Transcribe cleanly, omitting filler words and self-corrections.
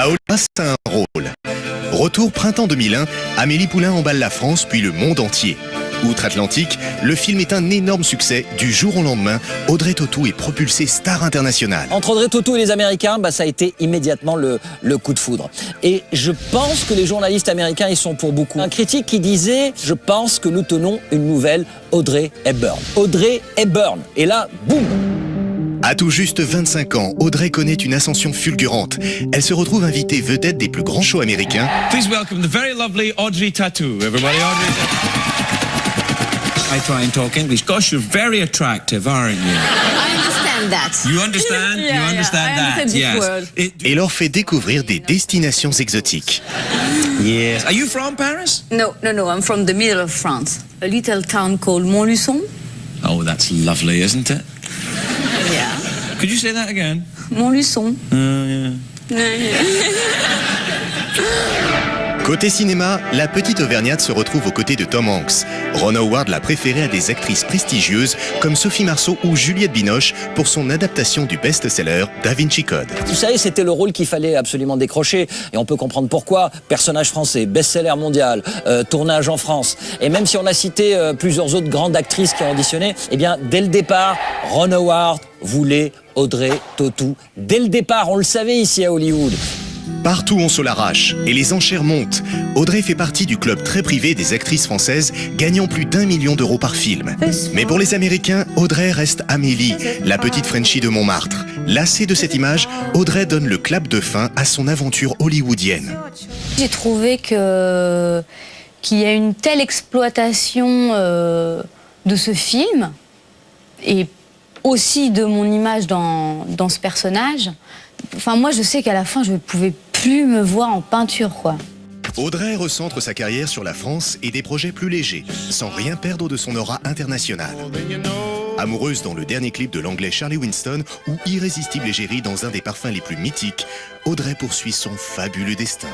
Aolia a un rôle. Retour printemps 2001, Amélie Poulain emballe la France puis le monde entier. Outre-Atlantique, le film est un énorme succès. Du jour au lendemain, Audrey Tautou est propulsée star internationale. Entre Audrey Tautou et les Américains, ça a été immédiatement le coup de foudre. Et je pense que les journalistes américains y sont pour beaucoup. Un critique qui disait « Je pense que nous tenons une nouvelle Audrey Hepburn ». Audrey Hepburn. Et là, boum! À tout juste 25 ans, Audrey connaît une ascension fulgurante. Elle se retrouve invitée vedette des plus grands shows américains. Please welcome the very lovely Audrey Tautou. Everybody, Audrey Tautou. I try and talk English. Gosh, you're very attractive, aren't you? I understand that. You understand? Yeah, you understand yeah, I that? understand this Yes. word. Et leur fait découvrir des destinations exotiques. Yes. Are you from Paris? No, I'm from the middle of France. A little town called Montluçon. Oh, that's lovely, isn't it? Yeah. Could you say that again? Montluçon. Yeah. Côté cinéma, la petite Auvergnate se retrouve aux côtés de Tom Hanks. Ron Howard l'a préférée à des actrices prestigieuses comme Sophie Marceau ou Juliette Binoche pour son adaptation du best-seller Da Vinci Code. Vous savez, c'était le rôle qu'il fallait absolument décrocher. Et on peut comprendre pourquoi. Personnage français, best-seller mondial, tournage en France. Et même si on a cité plusieurs autres grandes actrices qui ont auditionné, eh bien, dès le départ, Ron Howard voulait Audrey Tautou. Dès le départ, on le savait ici à Hollywood. Partout on se l'arrache et les enchères montent. Audrey fait partie du club très privé des actrices françaises gagnant plus d'1 million d'euros par film. Mais pour les Américains, Audrey reste Amélie, la petite Frenchie de Montmartre. Lassée de cette image, Audrey donne le clap de fin à son aventure hollywoodienne. J'ai trouvé qu'il y a une telle exploitation de ce film et aussi de mon image dans ce personnage. Enfin, moi, je sais qu'à la fin, je ne pouvais plus me voir en peinture, quoi. Audrey recentre sa carrière sur la France et des projets plus légers, sans rien perdre de son aura internationale. Amoureuse dans le dernier clip de l'anglais Charlie Winston ou irrésistible égérie dans un des parfums les plus mythiques, Audrey poursuit son fabuleux destin.